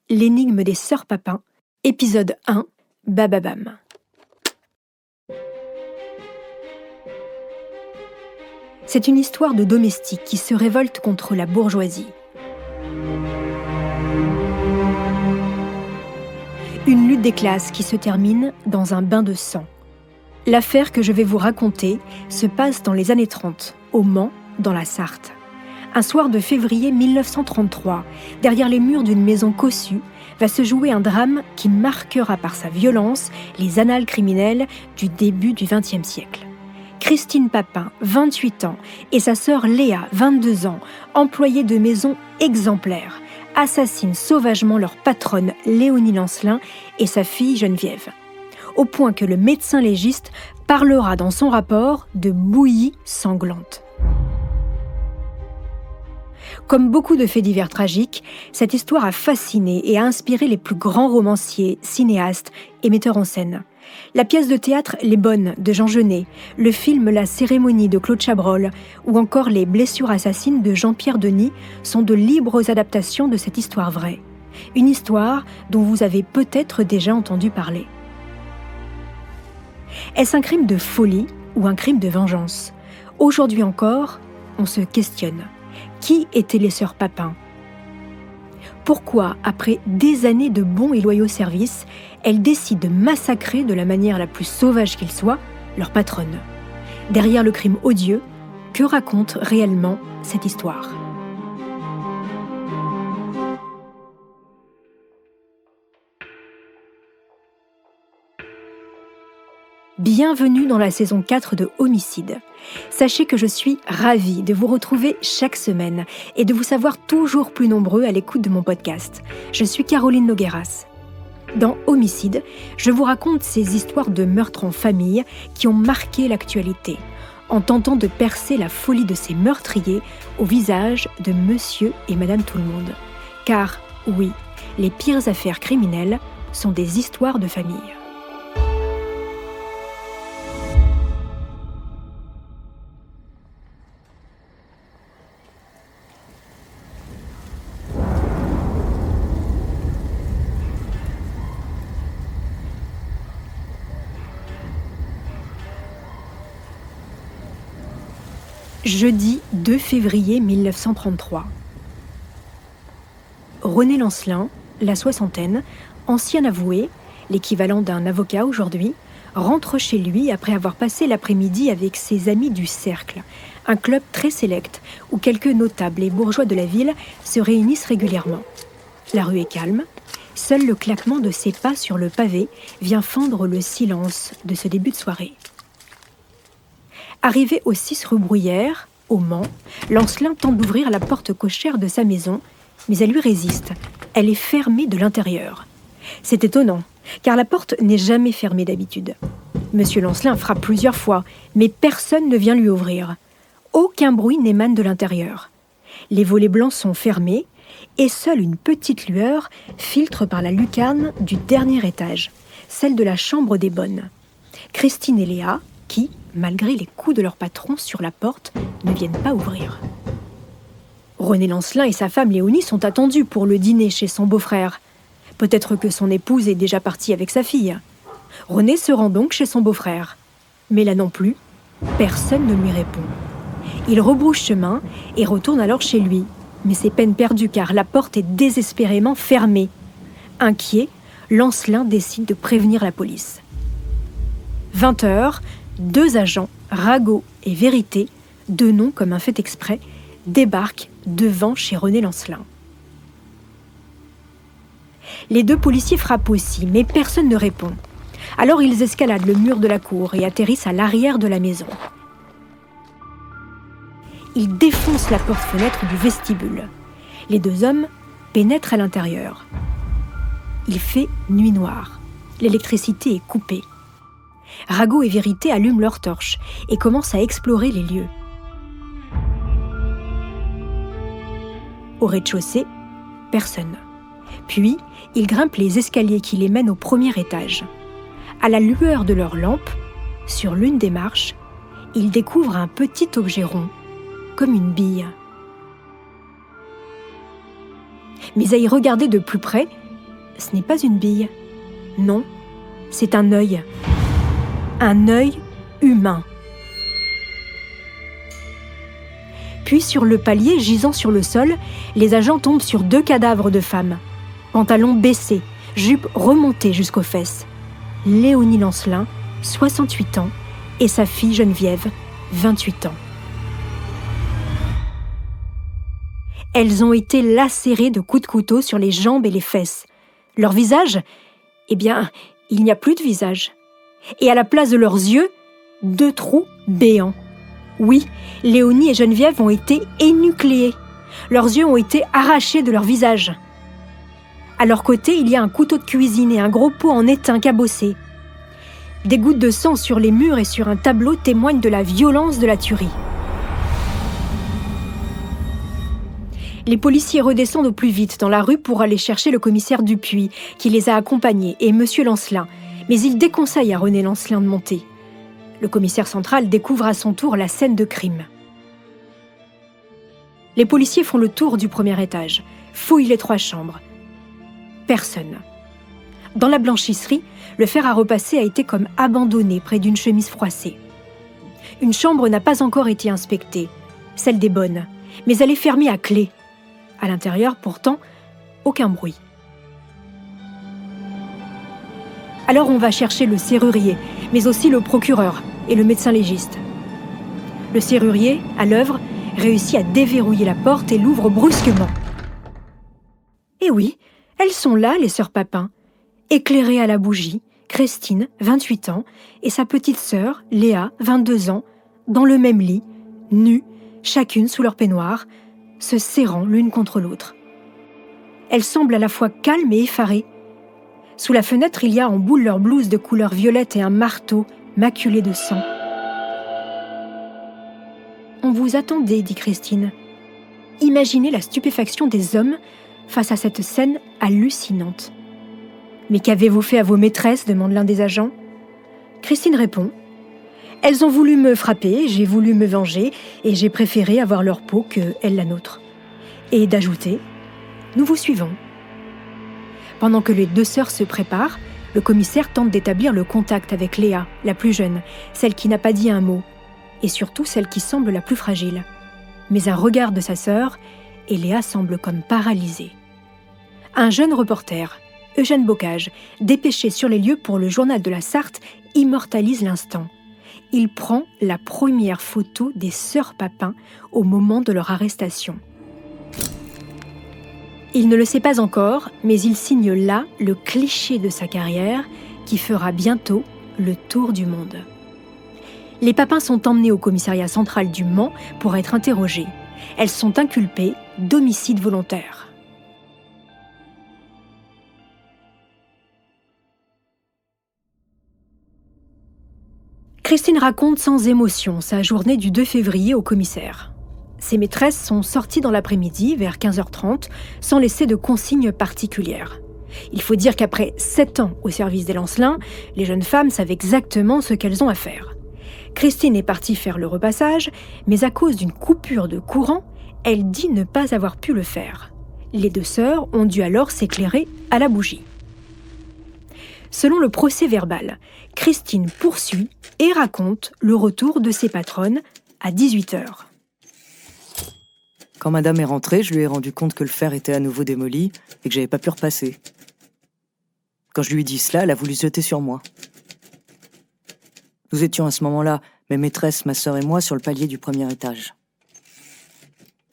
L'énigme des sœurs Papin, épisode 1, Bababam. C'est une histoire de domestiques qui se révoltent contre la bourgeoisie. Une lutte des classes qui se termine dans un bain de sang. L'affaire que je vais vous raconter se passe dans les années 30, au Mans, dans la Sarthe. Un soir de février 1933, derrière les murs d'une maison cossue, va se jouer un drame qui marquera par sa violence les annales criminelles du début du XXe siècle. Christine Papin, 28 ans, et sa sœur Léa, 22 ans, employées de maison exemplaires, assassinent sauvagement leur patronne Léonie Lancelin et sa fille Geneviève. Au point que le médecin légiste parlera dans son rapport de bouillie sanglante. Comme beaucoup de faits divers tragiques, cette histoire a fasciné et a inspiré les plus grands romanciers, cinéastes et metteurs en scène. La pièce de théâtre Les Bonnes de Jean Genet, le film La Cérémonie de Claude Chabrol ou encore Les Blessures assassines de Jean-Pierre Denis sont de libres adaptations de cette histoire vraie. Une histoire dont vous avez peut-être déjà entendu parler. Est-ce un crime de folie ou un crime de vengeance ? Aujourd'hui encore, on se questionne. Qui étaient les sœurs Papin ? Pourquoi, après des années de bons et loyaux services, elles décident de massacrer de la manière la plus sauvage qu'il soit leur patronne ? Derrière le crime odieux, que raconte réellement cette histoire ? Bienvenue dans la saison 4 de Homicide. Sachez que je suis ravie de vous retrouver chaque semaine et de vous savoir toujours plus nombreux à l'écoute de mon podcast. Je suis Caroline Nogueras. Dans Homicide, je vous raconte ces histoires de meurtres en famille qui ont marqué l'actualité, en tentant de percer la folie de ces meurtriers au visage de Monsieur et Madame Tout-le-Monde. Car, oui, les pires affaires criminelles sont des histoires de famille. Jeudi 2 février 1933. René Lancelin, la soixantaine, ancien avoué, l'équivalent d'un avocat aujourd'hui, rentre chez lui après avoir passé l'après-midi avec ses amis du Cercle, un club très sélect où quelques notables et bourgeois de la ville se réunissent régulièrement. La rue est calme, seul le claquement de ses pas sur le pavé vient fendre le silence de ce début de soirée. Arrivé au 6 rue Bruyère, au Mans, Lancelin tente d'ouvrir la porte cochère de sa maison, mais elle lui résiste. Elle est fermée de l'intérieur. C'est étonnant, car la porte n'est jamais fermée d'habitude. Monsieur Lancelin frappe plusieurs fois, mais personne ne vient lui ouvrir. Aucun bruit n'émane de l'intérieur. Les volets blancs sont fermés, et seule une petite lueur filtre par la lucarne du dernier étage, celle de la chambre des bonnes. Christine et Léa, qui, malgré les coups de leur patron sur la porte, ne viennent pas ouvrir. René Lancelin et sa femme Léonie sont attendus pour le dîner chez son beau-frère. Peut-être que son épouse est déjà partie avec sa fille. René se rend donc chez son beau-frère. Mais là non plus, personne ne lui répond. Il rebrousse chemin et retourne alors chez lui. Mais c'est peine perdue car la porte est désespérément fermée. Inquiet, Lancelin décide de prévenir la police. 20h, 2 agents, Ragot et Vérité, 2 noms comme un fait exprès, débarquent devant chez René Lancelin. Les 2 policiers frappent aussi, mais personne ne répond. Alors ils escaladent le mur de la cour et atterrissent à l'arrière de la maison. Ils défoncent la porte-fenêtre du vestibule. Les 2 hommes pénètrent à l'intérieur. Il fait nuit noire. L'électricité est coupée. Ragot et Vérité allument leurs torches et commencent à explorer les lieux. Au rez-de-chaussée, personne. Puis, ils grimpent les escaliers qui les mènent au premier étage. À la lueur de leurs lampes, sur l'une des marches, ils découvrent un petit objet rond, comme une bille. Mais à y regarder de plus près, ce n'est pas une bille. Non, c'est un œil. Un œil humain. Puis sur le palier gisant sur le sol, les agents tombent sur 2 cadavres de femmes. Pantalons baissés, jupe remontée jusqu'aux fesses. Léonie Lancelin, 68 ans, et sa fille Geneviève, 28 ans. Elles ont été lacérées de coups de couteau sur les jambes et les fesses. Leur visage, eh bien, il n'y a plus de visage. Et à la place de leurs yeux, 2 trous béants. Oui, Léonie et Geneviève ont été énucléées. Leurs yeux ont été arrachés de leur visage. À leur côté, il y a un couteau de cuisine et un gros pot en étain cabossé. Des gouttes de sang sur les murs et sur un tableau témoignent de la violence de la tuerie. Les policiers redescendent au plus vite dans la rue pour aller chercher le commissaire Dupuis, qui les a accompagnés, et Monsieur Lancelin. Mais il déconseille à René Lancelin de monter. Le commissaire central découvre à son tour la scène de crime. Les policiers font le tour du premier étage, fouillent les 3 chambres. Personne. Dans la blanchisserie, le fer à repasser a été comme abandonné près d'une chemise froissée. Une chambre n'a pas encore été inspectée, celle des bonnes, mais elle est fermée à clé. À l'intérieur, pourtant, aucun bruit. Alors on va chercher le serrurier, mais aussi le procureur et le médecin légiste. Le serrurier, à l'œuvre, réussit à déverrouiller la porte et l'ouvre brusquement. Et oui, elles sont là, les sœurs Papin, éclairées à la bougie, Christine, 28 ans, et sa petite sœur, Léa, 22 ans, dans le même lit, nues, chacune sous leur peignoir, se serrant l'une contre l'autre. Elles semblent à la fois calmes et effarées. Sous la fenêtre, il y a en boule leur blouse de couleur violette et un marteau maculé de sang. « On vous attendait, dit Christine. Imaginez la stupéfaction des hommes face à cette scène hallucinante. « Mais qu'avez-vous fait à vos maîtresses ?» demande l'un des agents. Christine répond. « Elles ont voulu me frapper, j'ai voulu me venger et j'ai préféré avoir leur peau que elle la nôtre. » Et d'ajouter « Nous vous suivons. » Pendant que les 2 sœurs se préparent, le commissaire tente d'établir le contact avec Léa, la plus jeune, celle qui n'a pas dit un mot, et surtout celle qui semble la plus fragile. Mais un regard de sa sœur, et Léa semble comme paralysée. Un jeune reporter, Eugène Bocage, dépêché sur les lieux pour le journal de la Sarthe, immortalise l'instant. Il prend la première photo des sœurs Papin au moment de leur arrestation. Il ne le sait pas encore, mais il signe là le cliché de sa carrière qui fera bientôt le tour du monde. Les Papin sont emmenés au commissariat central du Mans pour être interrogés. Elles sont inculpées d'homicide volontaire. Christine raconte sans émotion sa journée du 2 février au commissaire. Ses maîtresses sont sorties dans l'après-midi, vers 15h30, sans laisser de consignes particulières. Il faut dire qu'après 7 ans au service des Lancelin, les jeunes femmes savent exactement ce qu'elles ont à faire. Christine est partie faire le repassage, mais à cause d'une coupure de courant, elle dit ne pas avoir pu le faire. Les 2 sœurs ont dû alors s'éclairer à la bougie. Selon le procès-verbal, Christine poursuit et raconte le retour de ses patronnes à 18h. Quand madame est rentrée, je lui ai rendu compte que le fer était à nouveau démoli et que j'avais pas pu repasser. Quand je lui ai dit cela, elle a voulu se jeter sur moi. Nous étions à ce moment-là, mes maîtresses, ma sœur et moi, sur le palier du premier étage.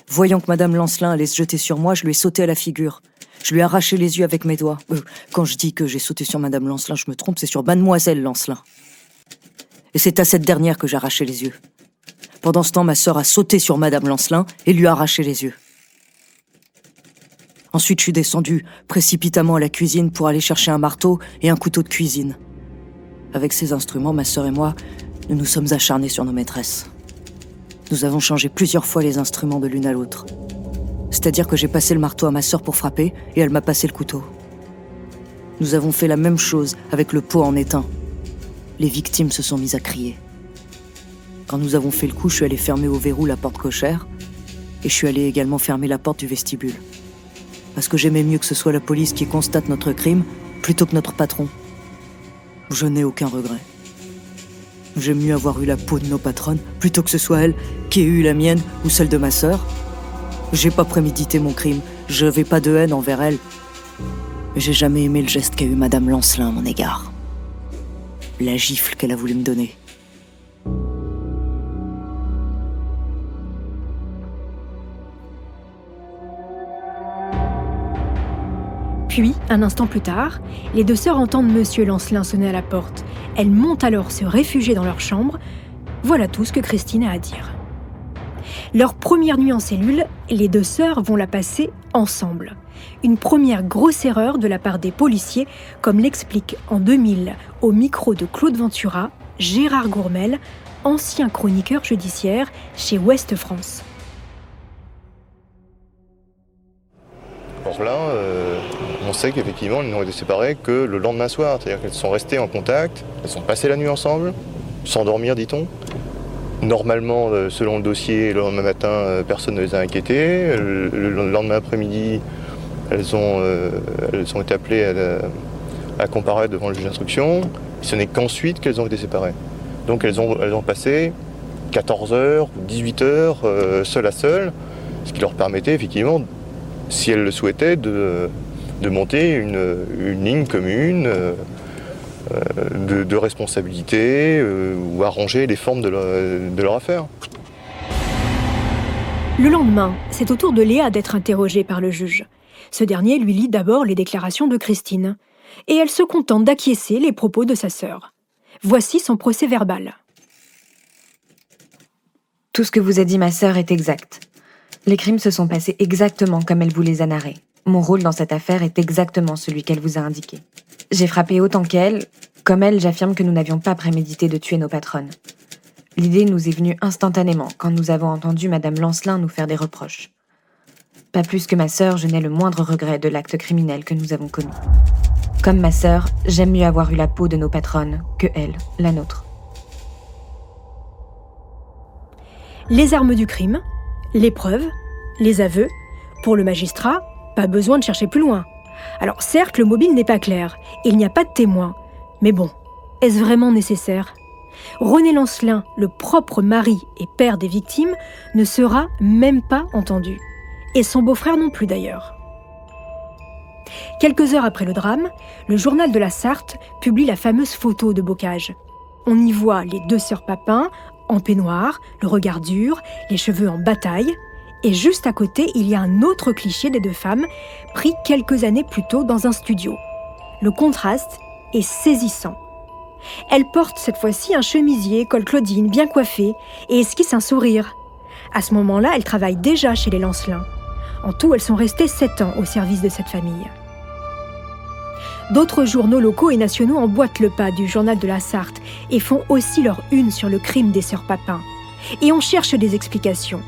Voyant que madame Lancelin allait se jeter sur moi, je lui ai sauté à la figure. Je lui ai arraché les yeux avec mes doigts. Quand je dis que j'ai sauté sur madame Lancelin, je me trompe, c'est sur mademoiselle Lancelin. Et c'est à cette dernière que j'ai arraché les yeux. Pendant ce temps, ma sœur a sauté sur madame Lancelin et lui a arraché les yeux. Ensuite, je suis descendue précipitamment à la cuisine pour aller chercher un marteau et un couteau de cuisine. Avec ces instruments, ma sœur et moi, nous nous sommes acharnés sur nos maîtresses. Nous avons changé plusieurs fois les instruments de l'une à l'autre. C'est-à-dire que j'ai passé le marteau à ma sœur pour frapper et elle m'a passé le couteau. Nous avons fait la même chose avec le pot en étain. Les victimes se sont mises à crier. Quand nous avons fait le coup, je suis allé fermer au verrou la porte cochère et je suis allé également fermer la porte du vestibule. parce que j'aimais mieux que ce soit la police qui constate notre crime plutôt que notre patron. Je n'ai aucun regret. J'aime mieux avoir eu la peau de nos patronnes plutôt que ce soit elle qui ait eu la mienne ou celle de ma sœur. J'ai pas prémédité mon crime, je n'avais pas de haine envers elle. Mais j'ai jamais aimé le geste qu'a eu Madame Lancelin à mon égard. La gifle qu'elle a voulu me donner. Puis, un instant plus tard, les deux sœurs entendent Monsieur Lancelin sonner à la porte. Elles montent alors se réfugier dans leur chambre. Voilà tout ce que Christine a à dire. Leur première nuit en cellule, les deux sœurs vont la passer ensemble. Une première grosse erreur de la part des policiers, comme l'explique en 2000 au micro de Claude Ventura, Gérard Gourmel, ancien chroniqueur judiciaire chez Ouest France. Alors là, on sait qu'effectivement, elles n'ont été séparées que le lendemain soir. C'est-à-dire qu'elles sont restées en contact, elles sont passées la nuit ensemble, sans dormir, dit-on. Normalement, selon le dossier, le lendemain matin, personne ne les a inquiétées. Le lendemain après-midi, elles ont été appelées à comparaître devant le juge d'instruction. Ce n'est qu'ensuite qu'elles ont été séparées. Donc elles ont passé 14 heures ou 18 heures seules à seules, ce qui leur permettait effectivement, si elles le souhaitaient, de monter une ligne commune de responsabilité ou arranger les formes de leur affaire. Le lendemain, c'est au tour de Léa d'être interrogée par le juge. Ce dernier lui lit d'abord les déclarations de Christine, et elle se contente d'acquiescer les propos de sa sœur. Voici son procès-verbal. Tout ce que vous a dit ma sœur est exact. Les crimes se sont passés exactement comme elle vous les a narrés. Mon rôle dans cette affaire est exactement celui qu'elle vous a indiqué. J'ai frappé autant qu'elle. Comme elle, j'affirme que nous n'avions pas prémédité de tuer nos patronnes. L'idée nous est venue instantanément quand nous avons entendu Madame Lancelin nous faire des reproches. Pas plus que ma sœur, je n'ai le moindre regret de l'acte criminel que nous avons commis. Comme ma sœur, j'aime mieux avoir eu la peau de nos patronnes que elle, la nôtre. Les armes du crime, les preuves, les aveux. Pour le magistrat, pas besoin de chercher plus loin. Alors certes, le mobile n'est pas clair, il n'y a pas de témoin. Mais bon, est-ce vraiment nécessaire ? René Lancelin, le propre mari et père des victimes, ne sera même pas entendu. Et son beau-frère non plus d'ailleurs. Quelques heures après le drame, le journal de la Sarthe publie la fameuse photo de Bocage. On y voit les deux sœurs Papin, en peignoir, le regard dur, les cheveux en bataille. Et juste à côté, il y a un autre cliché des deux femmes, pris quelques années plus tôt dans un studio. Le contraste est saisissant. Elle porte cette fois-ci un chemisier col Claudine bien coiffé et esquisse un sourire. À ce moment-là, elle travaille déjà chez les Lancelin. En tout, elles sont restées 7 ans au service de cette famille. D'autres journaux locaux et nationaux emboîtent le pas du journal de la Sarthe et font aussi leur une sur le crime des sœurs Papin. Et on cherche des explications.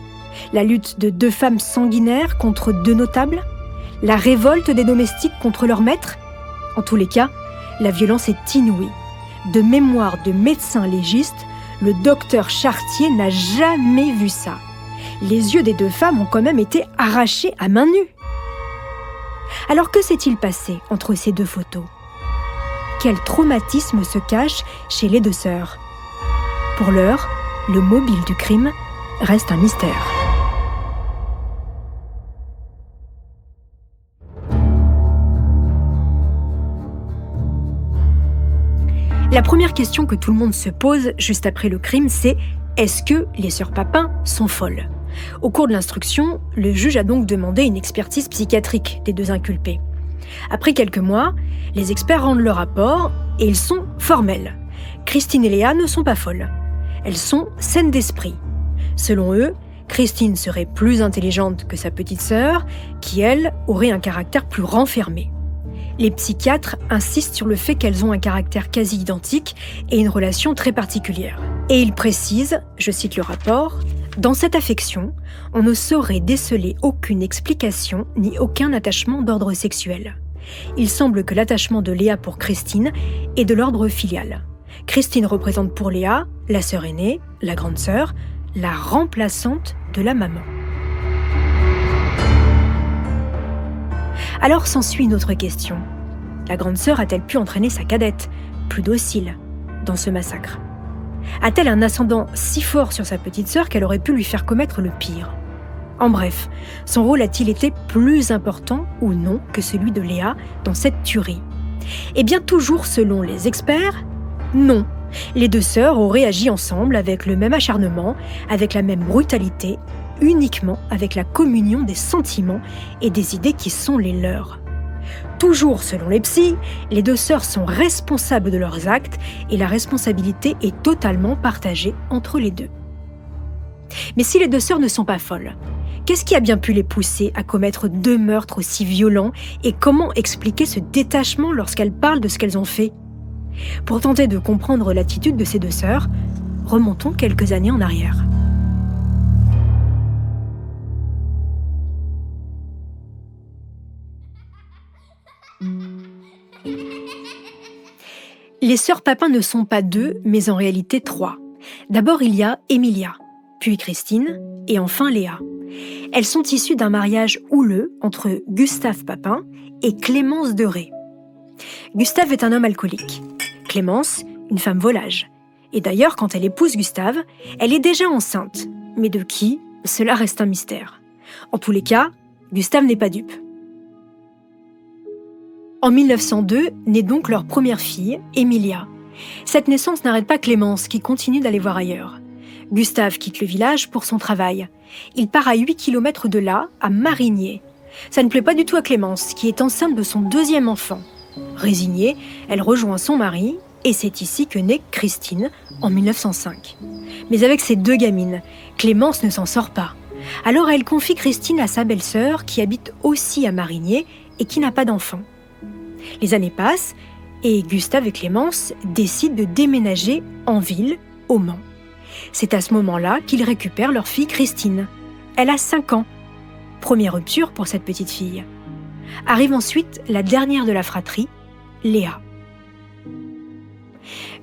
La lutte de deux femmes sanguinaires contre deux notables ? La révolte des domestiques contre leur maître ? En tous les cas, la violence est inouïe. De mémoire de médecin légiste, le docteur Chartier n'a jamais vu ça. Les yeux des deux femmes ont quand même été arrachés à main nue. Alors que s'est-il passé entre ces deux photos ? Quel traumatisme se cache chez les deux sœurs ? Pour l'heure, le mobile du crime reste un mystère. La première question que tout le monde se pose juste après le crime, c'est « Est-ce que les sœurs Papin sont folles ?» Au cours de l'instruction, le juge a donc demandé une expertise psychiatrique des deux inculpés. Après quelques mois, les experts rendent leur rapport et ils sont formels. Christine et Léa ne sont pas folles. Elles sont saines d'esprit. Selon eux, Christine serait plus intelligente que sa petite sœur, qui, elle, aurait un caractère plus renfermé. Les psychiatres insistent sur le fait qu'elles ont un caractère quasi identique et une relation très particulière. Et ils précisent, je cite le rapport, « Dans cette affection, on ne saurait déceler aucune explication ni aucun attachement d'ordre sexuel. Il semble que l'attachement de Léa pour Christine est de l'ordre filial. Christine représente pour Léa la sœur aînée, la grande sœur, la remplaçante de la maman. » Alors s'ensuit une autre question. La grande sœur a-t-elle pu entraîner sa cadette, plus docile, dans ce massacre ? A-t-elle un ascendant si fort sur sa petite sœur qu'elle aurait pu lui faire commettre le pire ? En bref, son rôle a-t-il été plus important ou non que celui de Léa dans cette tuerie ? Eh bien, toujours selon les experts, non. Les deux sœurs auraient agi ensemble avec le même acharnement, avec la même brutalité, uniquement avec la communion des sentiments et des idées qui sont les leurs. Toujours selon les psys, les deux sœurs sont responsables de leurs actes et la responsabilité est totalement partagée entre les deux. Mais si les deux sœurs ne sont pas folles, qu'est-ce qui a bien pu les pousser à commettre 2 meurtres aussi violents et comment expliquer ce détachement lorsqu'elles parlent de ce qu'elles ont fait ? Pour tenter de comprendre l'attitude de ces deux sœurs, remontons quelques années en arrière. Les sœurs Papin ne sont pas 2, mais en réalité 3. D'abord, il y a Emilia, puis Christine, et enfin Léa. Elles sont issues d'un mariage houleux entre Gustave Papin et Clémence de Ré. Gustave est un homme alcoolique. Clémence, une femme volage. Et d'ailleurs, quand elle épouse Gustave, elle est déjà enceinte. Mais de qui ? Cela reste un mystère. En tous les cas, Gustave n'est pas dupe. En 1902, naît donc leur première fille, Emilia. Cette naissance n'arrête pas Clémence, qui continue d'aller voir ailleurs. Gustave quitte le village pour son travail. Il part à 8 km de là, à Marigné. Ça ne plaît pas du tout à Clémence, qui est enceinte de son 2e enfant. Résignée, elle rejoint son mari, et c'est ici que naît Christine, en 1905. Mais avec ses 2 gamines, Clémence ne s'en sort pas. Alors elle confie Christine à sa belle-sœur, qui habite aussi à Marigné, et qui n'a pas d'enfant. Les années passent, et Gustave et Clémence décident de déménager en ville, au Mans. C'est à ce moment-là qu'ils récupèrent leur fille Christine. Elle a 5 ans. Première rupture pour cette petite fille. Arrive ensuite la dernière de la fratrie, Léa.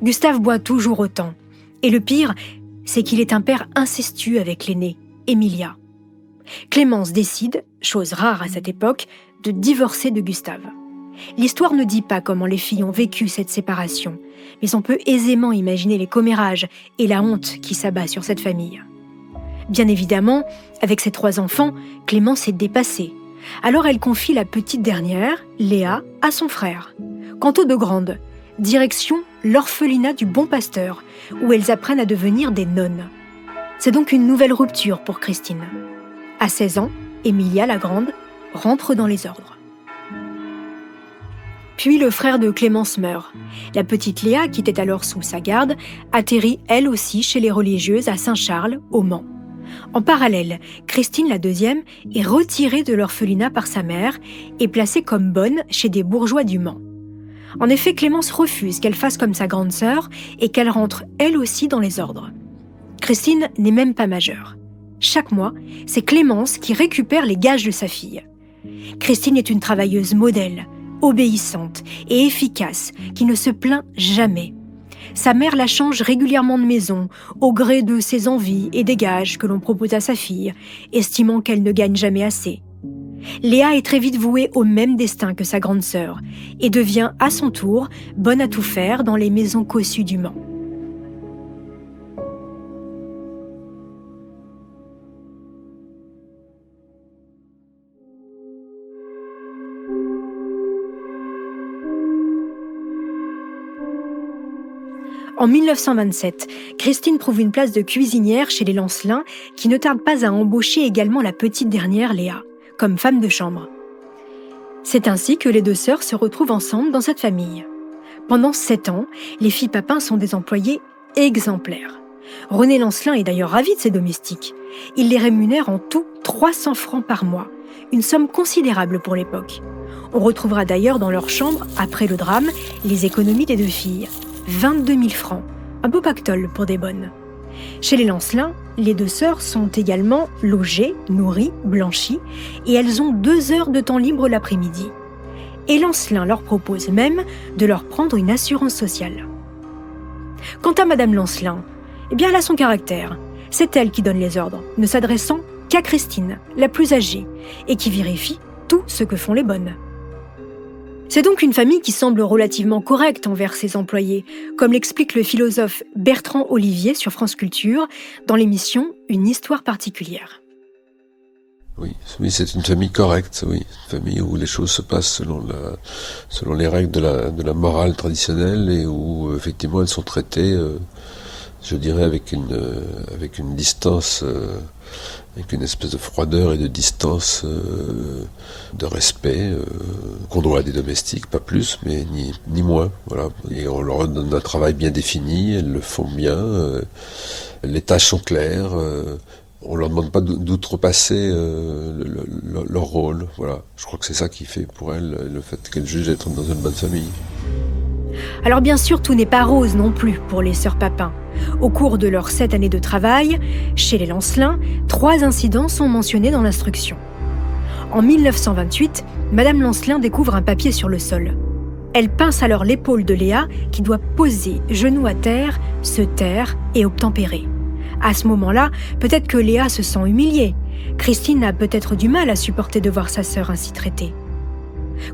Gustave boit toujours autant. Et le pire, c'est qu'il est un père incestueux avec l'aînée, Emilia. Clémence décide, chose rare à cette époque, de divorcer de Gustave. L'histoire ne dit pas comment les filles ont vécu cette séparation, mais on peut aisément imaginer les commérages et la honte qui s'abat sur cette famille. Bien évidemment, avec ses 3 enfants, Clémence est dépassée. Alors elle confie la petite dernière, Léa, à son frère. Quant aux 2 grandes, direction l'orphelinat du Bon Pasteur, où elles apprennent à devenir des nonnes. C'est donc une nouvelle rupture pour Christine. À 16 ans, Emilia, la grande, rentre dans les ordres. Puis le frère de Clémence meurt. La petite Léa, qui était alors sous sa garde, atterrit elle aussi chez les religieuses à Saint-Charles, au Mans. En parallèle, Christine, la 2e, est retirée de l'orphelinat par sa mère et placée comme bonne chez des bourgeois du Mans. En effet, Clémence refuse qu'elle fasse comme sa grande sœur et qu'elle rentre elle aussi dans les ordres. Christine n'est même pas majeure. Chaque mois, c'est Clémence qui récupère les gages de sa fille. Christine est une travailleuse modèle, obéissante et efficace, qui ne se plaint jamais. Sa mère la change régulièrement de maison, au gré de ses envies et des gages que l'on propose à sa fille, estimant qu'elle ne gagne jamais assez. Léa est très vite vouée au même destin que sa grande sœur, et devient à son tour bonne à tout faire dans les maisons cossues du Mans. En 1927, Christine trouve une place de cuisinière chez les Lancelin, qui ne tarde pas à embaucher également la petite dernière, Léa, comme femme de chambre. C'est ainsi que les 2 sœurs se retrouvent ensemble dans cette famille. Pendant 7 ans, les filles Papin sont des employées exemplaires. René Lancelin est d'ailleurs ravi de ses domestiques. Il les rémunère en tout 300 francs par mois, une somme considérable pour l'époque. On retrouvera d'ailleurs dans leur chambre, après le drame, les économies des 2 filles. 22 000 francs, un beau pactole pour des bonnes. Chez les Lancelin, les 2 sœurs sont également logées, nourries, blanchies, et elles ont 2 heures de temps libre l'après-midi. Et Lancelin leur propose même de leur prendre une assurance sociale. Quant à Madame Lancelin, eh bien elle a son caractère. C'est elle qui donne les ordres, ne s'adressant qu'à Christine, la plus âgée, et qui vérifie tout ce que font les bonnes. C'est donc une famille qui semble relativement correcte envers ses employés, comme l'explique le philosophe Bertrand Olivier sur France Culture dans l'émission Une histoire particulière. Oui, c'est une famille correcte, oui. Une famille où les choses se passent selon les règles de la morale traditionnelle et où, effectivement, elles sont traitées, je dirais, avec une distance, avec une espèce de froideur et de distance, de respect, qu'on doit à des domestiques, pas plus, mais ni moins, voilà. Et on leur donne un travail bien défini, elles le font bien, les tâches sont claires, on leur demande pas d'outrepasser leur rôle, voilà. Je crois que c'est ça qui fait pour elles le fait qu'elles jugent être dans une bonne famille. Alors bien sûr, tout n'est pas rose non plus pour les sœurs Papin. Au cours de leurs 7 années de travail, chez les Lancelin, 3 incidents sont mentionnés dans l'instruction. En 1928, Madame Lancelin découvre un papier sur le sol. Elle pince alors l'épaule de Léa, qui doit poser genou à terre, se taire et obtempérer. À ce moment-là, peut-être que Léa se sent humiliée. Christine a peut-être du mal à supporter de voir sa sœur ainsi traitée.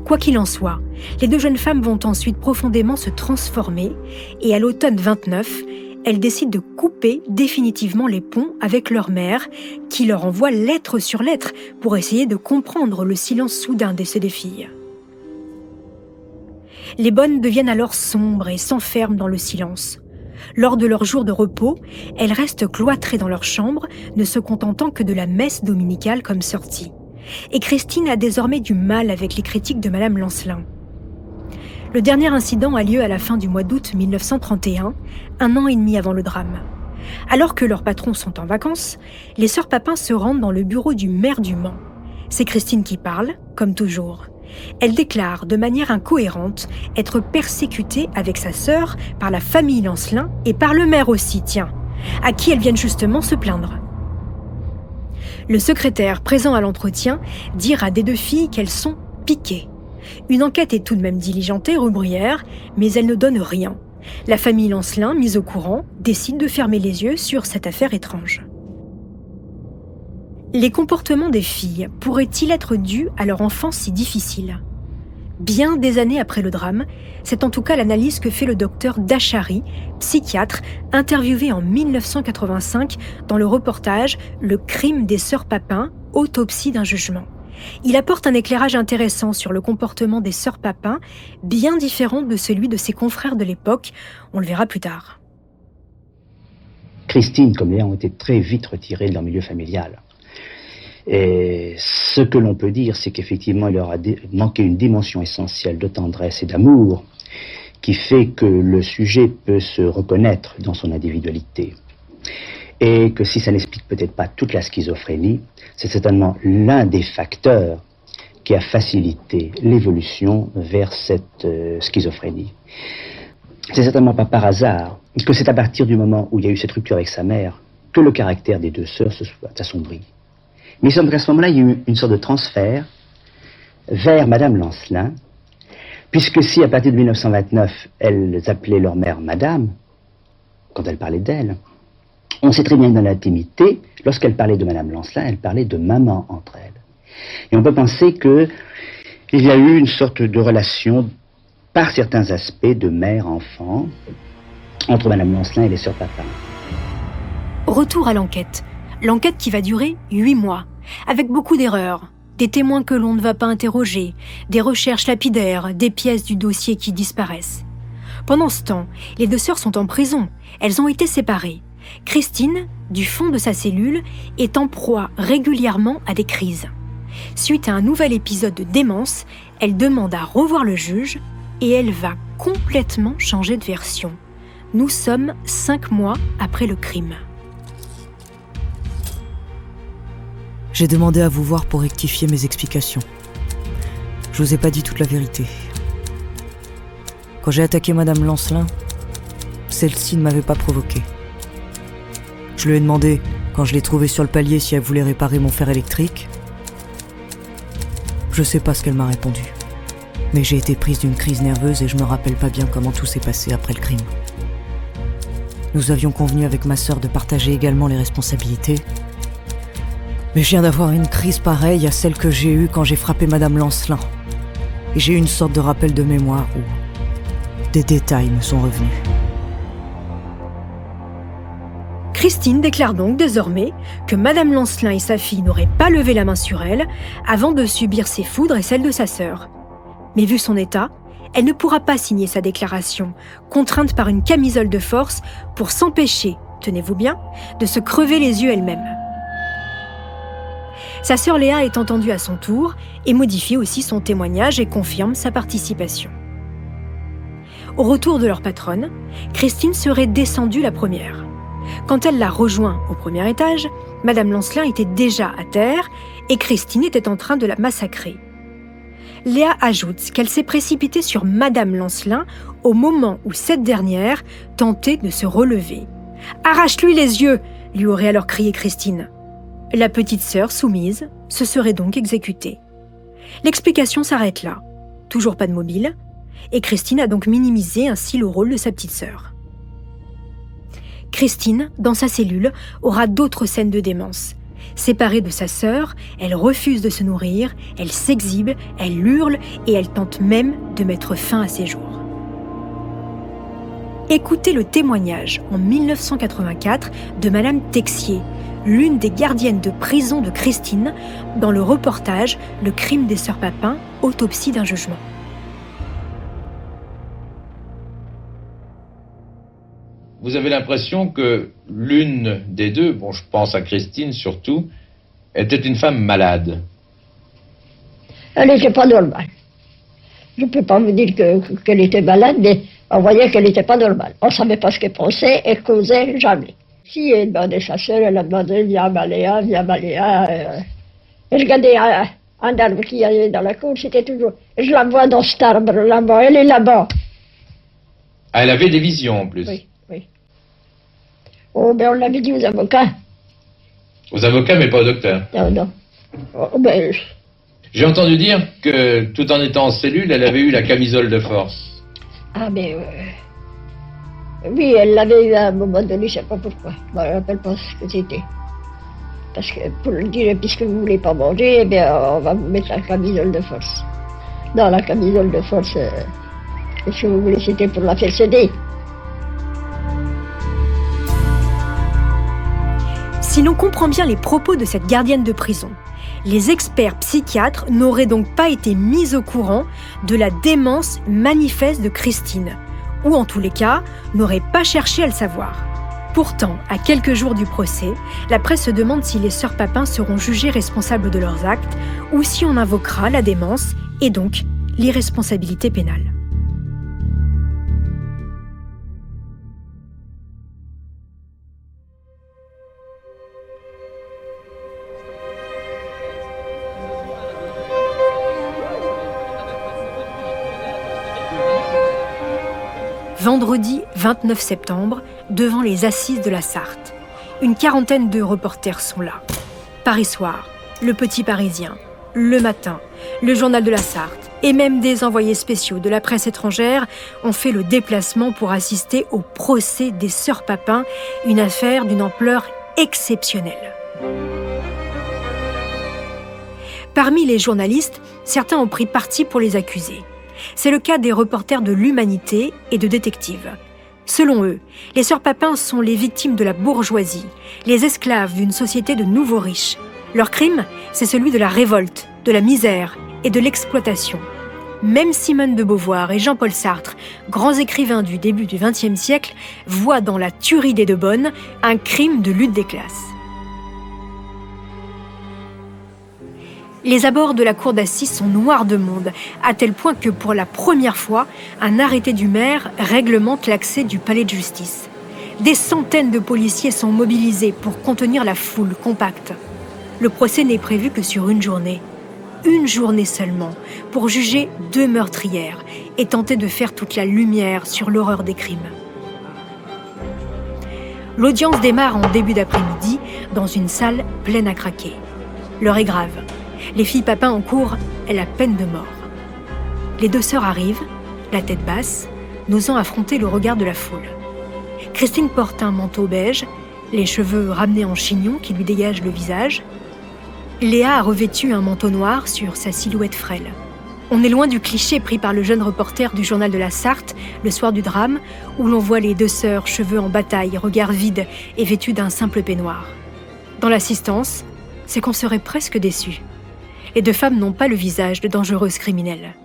Quoi qu'il en soit, les 2 jeunes femmes vont ensuite profondément se transformer et à l'automne 29, elles décident de couper définitivement les ponts avec leur mère, qui leur envoie lettre sur lettre pour essayer de comprendre le silence soudain de ces 2 filles. Les bonnes deviennent alors sombres et s'enferment dans le silence. Lors de leur jour de repos, elles restent cloîtrées dans leur chambre, ne se contentant que de la messe dominicale comme sortie. Et Christine a désormais du mal avec les critiques de Madame Lancelin. Le dernier incident a lieu à la fin du mois d'août 1931, 1 an et demi avant le drame. Alors que leurs patrons sont en vacances, les sœurs Papin se rendent dans le bureau du maire du Mans. C'est Christine qui parle, comme toujours. Elle déclare de manière incohérente être persécutée avec sa sœur par la famille Lancelin et par le maire aussi, tiens, à qui elles viennent justement se plaindre. Le secrétaire présent à l'entretien dira des 2 filles qu'elles sont piquées. Une enquête est tout de même diligentée rue Bruyère, mais elle ne donne rien. La famille Lancelin, mise au courant, décide de fermer les yeux sur cette affaire étrange. Les comportements des filles pourraient-ils être dus à leur enfance si difficile ? Bien des années après le drame, c'est en tout cas l'analyse que fait le docteur Dachary, psychiatre, interviewé en 1985 dans le reportage « Le crime des sœurs Papin, autopsie d'un jugement ». Il apporte un éclairage intéressant sur le comportement des sœurs Papin, bien différent de celui de ses confrères de l'époque, on le verra plus tard. Christine, comme Léa, ont été très vite retirées de leur milieu familial. Et ce que l'on peut dire, c'est qu'effectivement, il leur a manqué une dimension essentielle de tendresse et d'amour qui fait que le sujet peut se reconnaître dans son individualité. Et que si ça n'explique peut-être pas toute la schizophrénie, c'est certainement l'un des facteurs qui a facilité l'évolution vers cette schizophrénie. C'est certainement pas par hasard que c'est à partir du moment où il y a eu cette rupture avec sa mère que le caractère des 2 sœurs se soit assombri. Mais il semble qu'à ce moment-là, il y a eu une sorte de transfert vers Madame Lancelin, puisque si à partir de 1929, elles appelaient leur mère Madame, quand elles parlaient d'elle, on sait très bien que dans l'intimité, lorsqu'elles parlaient de Madame Lancelin, elles parlaient de maman entre elles. Et on peut penser qu'il y a eu une sorte de relation, par certains aspects, de mère-enfant, entre Madame Lancelin et les sœurs Papin. Retour à l'enquête. L'enquête qui va durer 8 mois, avec beaucoup d'erreurs, des témoins que l'on ne va pas interroger, des recherches lapidaires, des pièces du dossier qui disparaissent. Pendant ce temps, les 2 sœurs sont en prison. Elles ont été séparées. Christine, du fond de sa cellule, est en proie régulièrement à des crises. Suite à un nouvel épisode de démence, elle demande à revoir le juge et elle va complètement changer de version. Nous sommes 5 mois après le crime. J'ai demandé à vous voir pour rectifier mes explications. Je vous ai pas dit toute la vérité. Quand j'ai attaqué Madame Lancelin, celle-ci ne m'avait pas provoqué. Je lui ai demandé, quand je l'ai trouvée sur le palier, si elle voulait réparer mon fer électrique. Je sais pas ce qu'elle m'a répondu. Mais j'ai été prise d'une crise nerveuse et je me rappelle pas bien comment tout s'est passé après le crime. Nous avions convenu avec ma sœur de partager également les responsabilités. Mais je viens d'avoir une crise pareille à celle que j'ai eue quand j'ai frappé Madame Lancelin. Et j'ai eu une sorte de rappel de mémoire où des détails me sont revenus. Christine déclare donc désormais que Madame Lancelin et sa fille n'auraient pas levé la main sur elle avant de subir ses foudres et celles de sa sœur. Mais vu son état, elle ne pourra pas signer sa déclaration, contrainte par une camisole de force pour s'empêcher, tenez-vous bien, de se crever les yeux elle-même. Sa sœur Léa est entendue à son tour et modifie aussi son témoignage et confirme sa participation. Au retour de leur patronne, Christine serait descendue la première. Quand elle l'a rejoint au premier étage, Madame Lancelin était déjà à terre et Christine était en train de la massacrer. Léa ajoute qu'elle s'est précipitée sur Madame Lancelin au moment où cette dernière tentait de se relever. « Arrache-lui les yeux !» lui aurait alors crié Christine. La petite sœur, soumise, se serait donc exécutée. L'explication s'arrête là. Toujours pas de mobile, et Christine a donc minimisé ainsi le rôle de sa petite sœur. Christine, dans sa cellule, aura d'autres scènes de démence. Séparée de sa sœur, elle refuse de se nourrir, elle s'exhibe, elle hurle et elle tente même de mettre fin à ses jours. Écoutez le témoignage en 1984 de Madame Texier, l'une des gardiennes de prison de Christine, dans le reportage « Le crime des sœurs Papin, autopsie d'un jugement ». Vous avez l'impression que l'une des deux, bon je pense à Christine surtout, était une femme malade. Elle n'était pas normale. Je ne peux pas vous dire qu'elle était malade, mais on voyait qu'elle n'était pas normale. On ne savait pas ce qu'elle pensait et causait jamais. Si elle demandait sa sœur, elle a demandé viens Maléa. Elle regardait un arbre qui allait dans la cour, c'était toujours je la vois dans cet arbre là-bas, elle est là-bas. Ah, elle avait des visions en plus. Oui. Oh, ben on l'avait dit aux avocats. Aux avocats, mais pas au docteur. Non. Oh, ben... J'ai entendu dire que, tout en étant en cellule, elle avait eu la camisole de force. Ah, mais... Oui, elle l'avait eu à un moment donné, je ne sais pas pourquoi. Je ne me rappelle pas ce que c'était. Parce que, pour le dire, puisque vous ne voulez pas manger, eh bien, on va vous mettre la camisole de force. Non, la camisole de force, ce que vous voulez, c'était pour la faire céder. Si l'on comprend bien les propos de cette gardienne de prison, les experts psychiatres n'auraient donc pas été mis au courant de la démence manifeste de Christine, ou en tous les cas, n'auraient pas cherché à le savoir. Pourtant, à quelques jours du procès, la presse se demande si les sœurs Papin seront jugées responsables de leurs actes, ou si on invoquera la démence et donc l'irresponsabilité pénale. Vendredi 29 septembre, devant les assises de la Sarthe. Une quarantaine de reporters sont là. Paris Soir, Le Petit Parisien, Le Matin, le Journal de la Sarthe et même des envoyés spéciaux de la presse étrangère ont fait le déplacement pour assister au procès des sœurs Papin, une affaire d'une ampleur exceptionnelle. Parmi les journalistes, certains ont pris parti pour les accuser. C'est le cas des reporters de l'Humanité et de détectives. Selon eux, les sœurs Papin sont les victimes de la bourgeoisie, les esclaves d'une société de nouveaux riches. Leur crime, c'est celui de la révolte, de la misère et de l'exploitation. Même Simone de Beauvoir et Jean-Paul Sartre, grands écrivains du début du XXe siècle, voient dans la tuerie des deux bonnes un crime de lutte des classes. Les abords de la cour d'assises sont noirs de monde, à tel point que pour la première fois, un arrêté du maire réglemente l'accès du palais de justice. Des centaines de policiers sont mobilisés pour contenir la foule compacte. Le procès n'est prévu que sur une journée seulement, pour juger 2 meurtrières et tenter de faire toute la lumière sur l'horreur des crimes. L'audience démarre en début d'après-midi dans une salle pleine à craquer. L'heure est grave. Les filles Papin encourent la peine de mort. Les 2 sœurs arrivent, la tête basse, n'osant affronter le regard de la foule. Christine porte un manteau beige, les cheveux ramenés en chignon qui lui dégagent le visage. Léa a revêtu un manteau noir sur sa silhouette frêle. On est loin du cliché pris par le jeune reporter du journal de la Sarthe, le soir du drame, où l'on voit les deux sœurs, cheveux en bataille, regard vide et vêtues d'un simple peignoir. Dans l'assistance, c'est qu'on serait presque déçu. Les deux femmes n'ont pas le visage de dangereuses criminelles.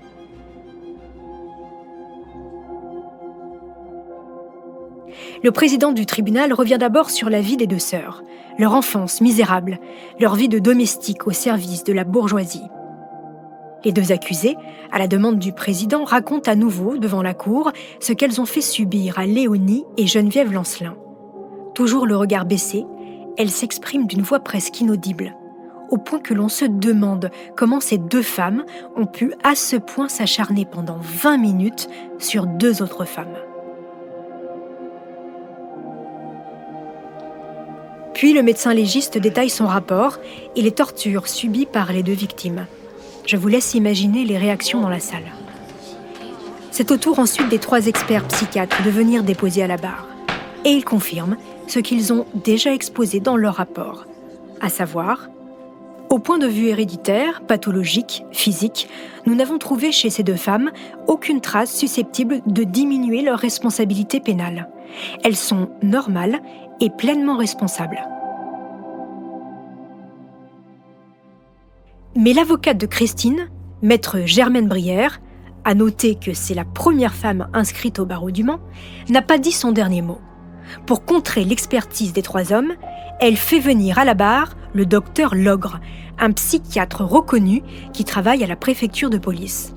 Le président du tribunal revient d'abord sur la vie des deux sœurs, leur enfance misérable, leur vie de domestique au service de la bourgeoisie. Les deux accusées, à la demande du président, racontent à nouveau, devant la cour, ce qu'elles ont fait subir à Léonie et Geneviève Lancelin. Toujours le regard baissé, elles s'expriment d'une voix presque inaudible, au point que l'on se demande comment ces deux femmes ont pu à ce point s'acharner pendant 20 minutes sur deux autres femmes. Puis le médecin légiste détaille son rapport et les tortures subies par les deux victimes. Je vous laisse imaginer les réactions dans la salle. C'est au tour ensuite des 3 experts psychiatres de venir déposer à la barre. Et ils confirment ce qu'ils ont déjà exposé dans leur rapport, à savoir, au point de vue héréditaire, pathologique, physique, nous n'avons trouvé chez ces deux femmes aucune trace susceptible de diminuer leur responsabilité pénale. Elles sont normales et pleinement responsables. Mais l'avocate de Christine, maître Germaine Brière, à noter que c'est la première femme inscrite au barreau du Mans, n'a pas dit son dernier mot. Pour contrer l'expertise des 3 hommes, elle fait venir à la barre le docteur Logre, un psychiatre reconnu qui travaille à la préfecture de police.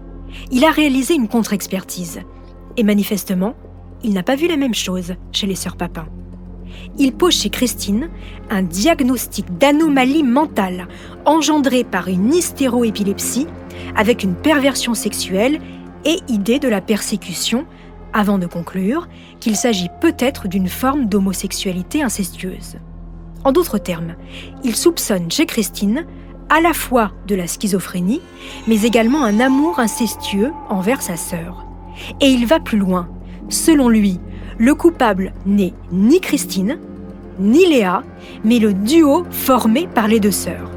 Il a réalisé une contre-expertise. Et manifestement, il n'a pas vu la même chose chez les sœurs Papin. Il pose chez Christine un diagnostic d'anomalie mentale engendrée par une hystéroépilepsie avec une perversion sexuelle et idée de la persécution, avant de conclure qu'il s'agit peut-être d'une forme d'homosexualité incestueuse. En d'autres termes, il soupçonne chez Christine à la fois de la schizophrénie, mais également un amour incestueux envers sa sœur. Et il va plus loin. Selon lui, le coupable n'est ni Christine, ni Léa, mais le duo formé par les deux sœurs.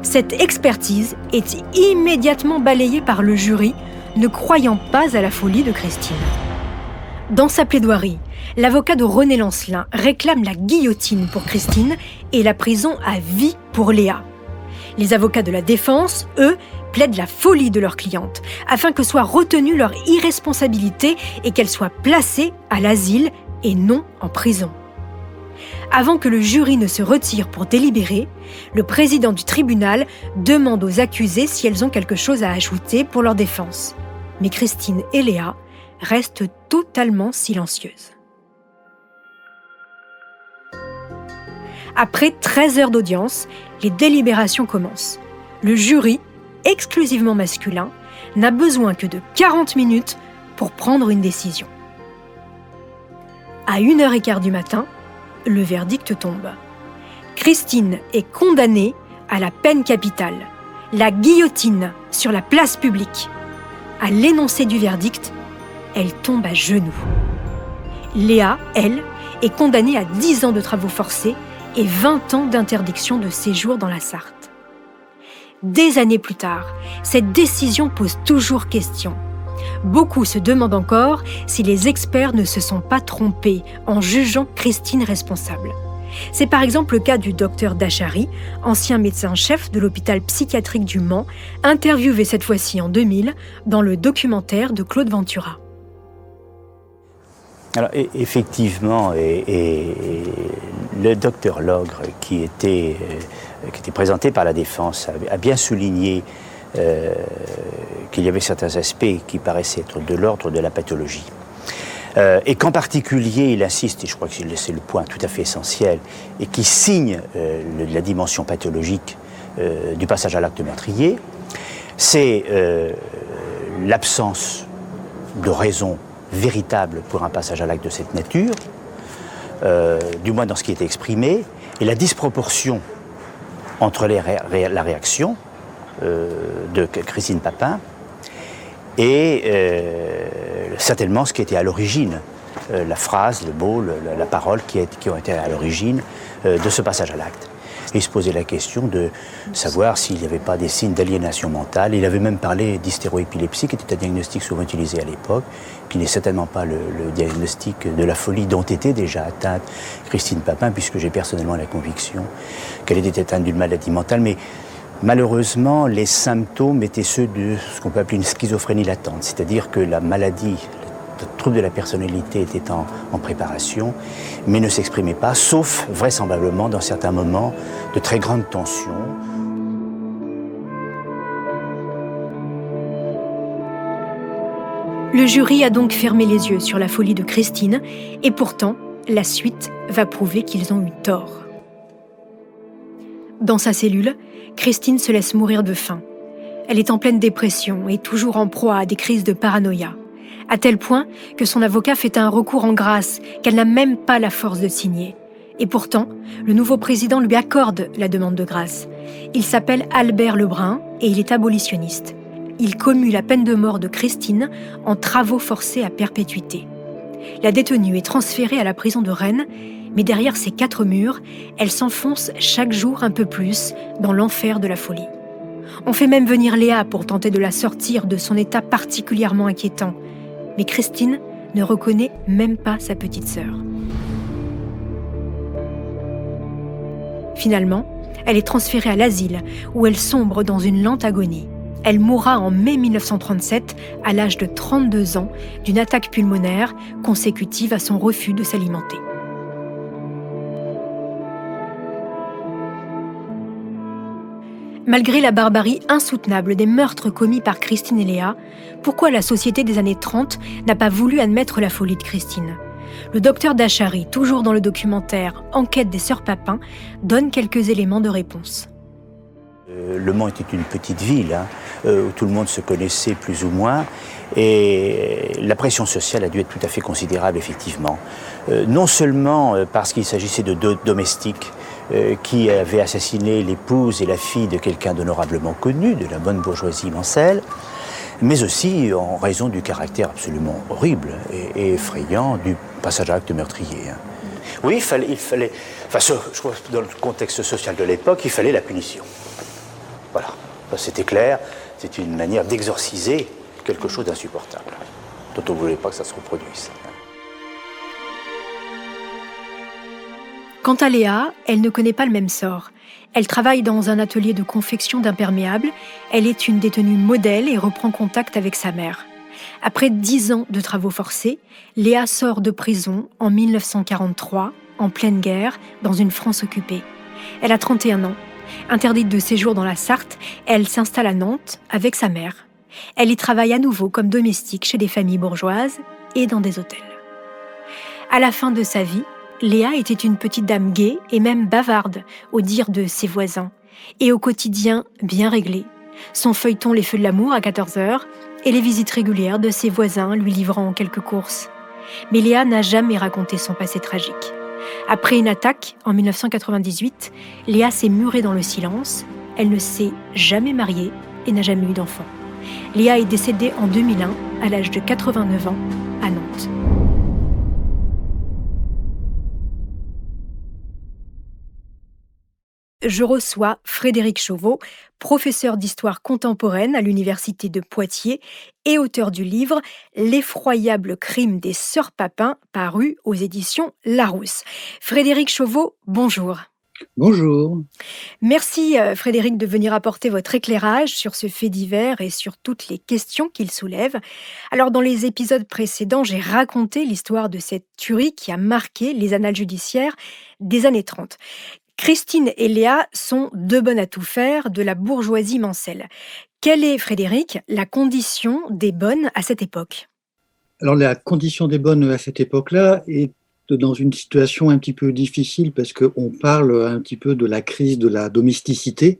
Cette expertise est immédiatement balayée par le jury, ne croyant pas à la folie de Christine. Dans sa plaidoirie, l'avocat de René Lancelin réclame la guillotine pour Christine et la prison à vie pour Léa. Les avocats de la défense, eux, plaident la folie de leur cliente, afin que soit retenue leur irresponsabilité et qu'elle soit placée à l'asile et non en prison. Avant que le jury ne se retire pour délibérer, le président du tribunal demande aux accusés si elles ont quelque chose à ajouter pour leur défense. Mais Christine et Léa restent totalement silencieuses. Après 13 heures d'audience, les délibérations commencent. Le jury, exclusivement masculin, n'a besoin que de 40 minutes pour prendre une décision. À 1h15 du matin, le verdict tombe. Christine est condamnée à la peine capitale, la guillotine sur la place publique. À l'énoncé du verdict, elle tombe à genoux. Léa, elle, est condamnée à 10 ans de travaux forcés et 20 ans d'interdiction de séjour dans la Sarthe. Des années plus tard, cette décision pose toujours question. Beaucoup se demandent encore si les experts ne se sont pas trompés en jugeant Christine responsable. C'est par exemple le cas du docteur Dachary, ancien médecin-chef de l'hôpital psychiatrique du Mans, interviewé cette fois-ci en 2000 dans le documentaire de Claude Ventura. Alors effectivement, et le docteur Logre qui était présenté par la défense a bien souligné qu'il y avait certains aspects qui paraissaient être de l'ordre de la pathologie. Et qu'en particulier, il insiste, et je crois que c'est le point tout à fait essentiel, et qui signe la dimension pathologique du passage à l'acte meurtrier, c'est l'absence de raison véritable pour un passage à l'acte de cette nature, du moins dans ce qui était exprimé, et la disproportion entre la réaction de Christine Papin et certainement ce qui était à l'origine, la phrase, le mot, la parole qui ont été à l'origine de ce passage à l'acte. et il se posait la question de savoir s'il n'y avait pas des signes d'aliénation mentale. Il avait même parlé d'hystéroépilepsie, qui était un diagnostic souvent utilisé à l'époque, qui n'est certainement pas le diagnostic de la folie dont était déjà atteinte Christine Papin, puisque j'ai personnellement la conviction qu'elle était atteinte d'une maladie mentale. Mais malheureusement, les symptômes étaient ceux de ce qu'on peut appeler une schizophrénie latente, c'est-à-dire que la maladie, le trouble de la personnalité était en préparation, mais ne s'exprimait pas, sauf vraisemblablement dans certains moments de très grande tension. Le jury a donc fermé les yeux sur la folie de Christine, et pourtant, la suite va prouver qu'ils ont eu tort. Dans sa cellule, Christine se laisse mourir de faim. Elle est en pleine dépression et toujours en proie à des crises de paranoïa, à tel point que son avocat fait un recours en grâce qu'elle n'a même pas la force de signer. Et pourtant, le nouveau président lui accorde la demande de grâce. Il s'appelle Albert Lebrun et il est abolitionniste. Il commue la peine de mort de Christine en travaux forcés à perpétuité. La détenue est transférée à la prison de Rennes, mais derrière ces 4 murs, elle s'enfonce chaque jour un peu plus dans l'enfer de la folie. On fait même venir Léa pour tenter de la sortir de son état particulièrement inquiétant. Mais Christine ne reconnaît même pas sa petite sœur. Finalement, elle est transférée à l'asile, où elle sombre dans une lente agonie. Elle mourra en mai 1937, à l'âge de 32 ans, d'une attaque pulmonaire consécutive à son refus de s'alimenter. Malgré la barbarie insoutenable des meurtres commis par Christine et Léa, pourquoi la société des années 30 n'a pas voulu admettre la folie de Christine ? Le docteur Dachary, toujours dans le documentaire « Enquête des sœurs Papin », donne quelques éléments de réponse. Le Mans était une petite ville où tout le monde se connaissait plus ou moins, et la pression sociale a dû être tout à fait considérable, effectivement. Non seulement parce qu'il s'agissait de 2 domestiques qui avaient assassiné l'épouse et la fille de quelqu'un d'honorablement connu, de la bonne bourgeoisie mancelle, mais aussi en raison du caractère absolument horrible et effrayant du passage à l'acte meurtrier. Oui, il fallait je crois que dans le contexte social de l'époque, il fallait la punition. Voilà, c'était clair, c'était une manière d'exorciser quelque chose d'insupportable, dont on ne voulait pas que ça se reproduise. Quant à Léa, elle ne connaît pas le même sort. Elle travaille dans un atelier de confection d'imperméables. Elle est une détenue modèle et reprend contact avec sa mère. Après 10 ans de travaux forcés, Léa sort de prison en 1943, en pleine guerre, dans une France occupée. Elle a 31 ans. Interdite de séjour dans la Sarthe, elle s'installe à Nantes avec sa mère. Elle y travaille à nouveau comme domestique chez des familles bourgeoises et dans des hôtels. À la fin de sa vie, Léa était une petite dame gaie et même bavarde, au dire de ses voisins, et au quotidien bien réglé. Son feuilleton Les Feux de l'amour à 14h et les visites régulières de ses voisins lui livrant quelques courses. Mais Léa n'a jamais raconté son passé tragique. Après une attaque, en 1998, Léa s'est murée dans le silence. Elle ne s'est jamais mariée et n'a jamais eu d'enfant. Léa est décédée en 2001, à l'âge de 89 ans, à Nantes. Je reçois Frédéric Chauveau, professeur d'histoire contemporaine à l'université de Poitiers et auteur du livre « L'effroyable crime des sœurs Papin » paru aux éditions Larousse. Frédéric Chauveau, bonjour. Bonjour. Merci Frédéric de venir apporter votre éclairage sur ce fait divers et sur toutes les questions qu'il soulève. Alors dans les épisodes précédents, j'ai raconté l'histoire de cette tuerie qui a marqué les annales judiciaires des années 30. Christine et Léa sont 2 bonnes à tout faire de la bourgeoisie mancelle. Quelle est, Frédéric, la condition des bonnes à cette époque ? Alors la condition des bonnes à cette époque-là est dans une situation un petit peu difficile parce qu'on parle un petit peu de la crise de la domesticité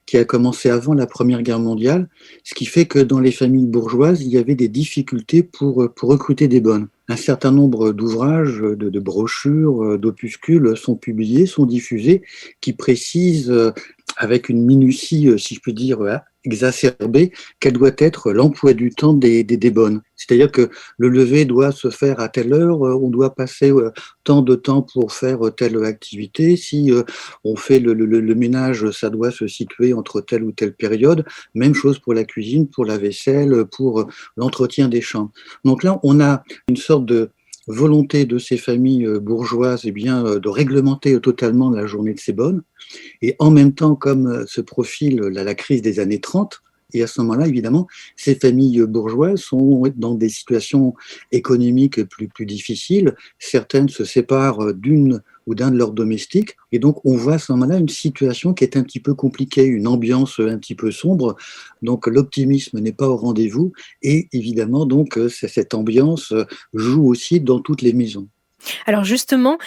qui a commencé avant la Première Guerre mondiale, ce qui fait que dans les familles bourgeoises, il y avait des difficultés pour recruter des bonnes. Un certain nombre d'ouvrages, de brochures, d'opuscules sont publiés, sont diffusés, qui précisent avec une minutie, si je puis dire, exacerbé, quel doit être l'emploi du temps des bonnes. C'est-à-dire que le lever doit se faire à telle heure, on doit passer tant de temps pour faire telle activité. Si on fait le ménage, ça doit se situer entre telle ou telle période. Même chose pour la cuisine, pour la vaisselle, pour l'entretien des chambres. Donc là, on a une sorte de volonté de ces familles bourgeoises de réglementer totalement la journée de ces bonnes. Et en même temps, comme se profile la crise des années 30, et à ce moment-là, évidemment, ces familles bourgeoises sont dans des situations économiques plus difficiles. Certaines se séparent d'une ou d'un de leurs domestiques. Et donc, on voit à ce moment-là une situation qui est un petit peu compliquée, une ambiance un petit peu sombre. Donc, l'optimisme n'est pas au rendez-vous. Et évidemment, donc, cette ambiance joue aussi dans toutes les maisons. Alors justement,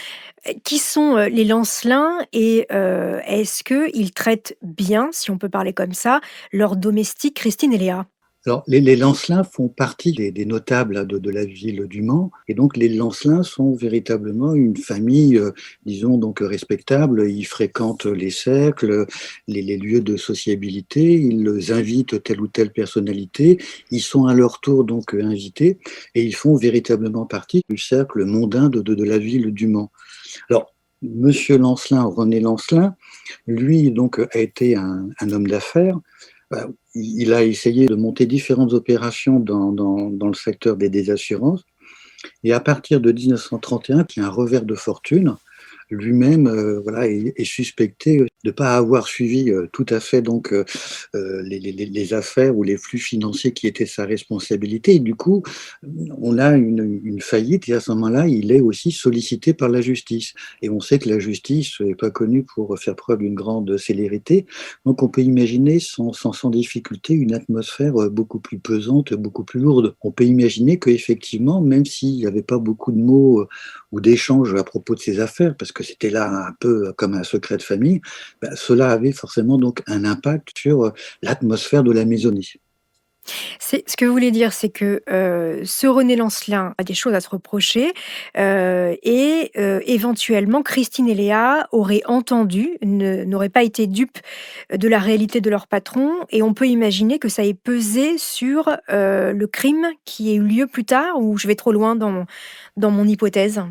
qui sont les Lancelins et est-ce qu'ils traitent bien, si on peut parler comme ça, leurs domestiques Christine et Léa? Alors, les Lancelins font partie des notables de la ville du Mans, et donc les Lancelins sont véritablement une famille, disons donc respectable. Ils fréquentent les cercles, les lieux de sociabilité, ils invitent telle ou telle personnalité, ils sont à leur tour donc invités, et ils font véritablement partie du cercle mondain de la ville du Mans. Alors, Monsieur Lancelin, René Lancelin, lui donc a été un homme d'affaires. Il a essayé de monter différentes opérations dans le secteur des assurances. Et à partir de 1931, qui est un revers de fortune, lui-même est suspecté de ne pas avoir suivi tout à fait donc les affaires ou les flux financiers qui étaient sa responsabilité. Et du coup, on a une faillite et à ce moment-là, il est aussi sollicité par la justice. Et on sait que la justice n'est pas connue pour faire preuve d'une grande célérité. Donc on peut imaginer sans difficulté une atmosphère beaucoup plus pesante, beaucoup plus lourde. On peut imaginer qu'effectivement, même s'il n'y avait pas beaucoup de mots ou d'échanges à propos de ces affaires, parce que c'était là un peu comme un secret de famille, cela avait forcément donc un impact sur l'atmosphère de la maisonnée. Ce que vous voulez dire, c'est que ce René Lancelin a des choses à se reprocher et éventuellement Christine et Léa auraient entendu, n'auraient pas été dupes de la réalité de leur patron et on peut imaginer que ça ait pesé sur le crime qui ait eu lieu plus tard ou je vais trop loin dans mon hypothèse?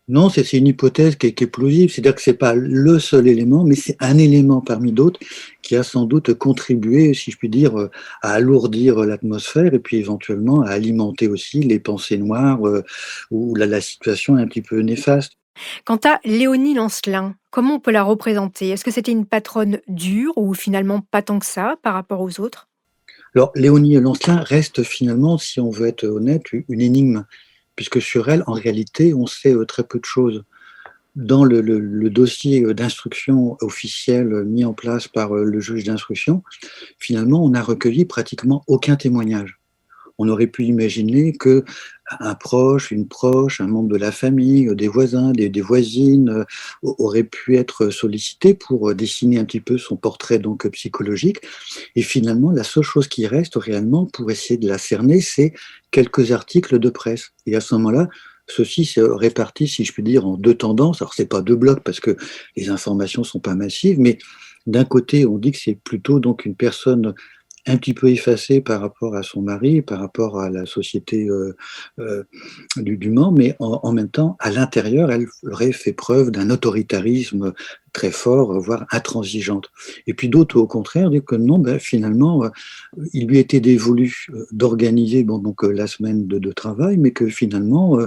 Non, c'est une hypothèse qui est plausible, c'est-à-dire que c'est pas le seul élément, mais c'est un élément parmi d'autres qui a sans doute contribué, si je puis dire, à alourdir l'atmosphère et puis éventuellement à alimenter aussi les pensées noires ou la situation un petit peu néfaste. Quant à Léonie Lancelin, comment on peut la représenter? Est-ce que c'était une patronne dure ou finalement pas tant que ça par rapport aux autres? Alors, Léonie Lancelin reste finalement, si on veut être honnête, une énigme, puisque sur elle, en réalité, on sait très peu de choses. Dans le dossier d'instruction officiel mis en place par le juge d'instruction, finalement, on n'a recueilli pratiquement aucun témoignage. On aurait pu imaginer que un proche, une proche, un membre de la famille, des voisins, des voisines aurait pu être sollicité pour dessiner un petit peu son portrait donc psychologique. Et finalement, la seule chose qui reste réellement pour essayer de la cerner, c'est quelques articles de presse. Et à ce moment-là, ceci s'est réparti, si je puis dire, en deux tendances. Alors, c'est pas deux blocs parce que les informations sont pas massives, mais d'un côté, on dit que c'est plutôt donc une personne un petit peu effacée par rapport à son mari, par rapport à la société du Mans, mais en même temps, à l'intérieur, elle aurait fait preuve d'un autoritarisme très fort, voire intransigeante. Et puis d'autres, au contraire, disent que non, finalement, il lui était dévolu d'organiser la semaine de travail, mais que finalement,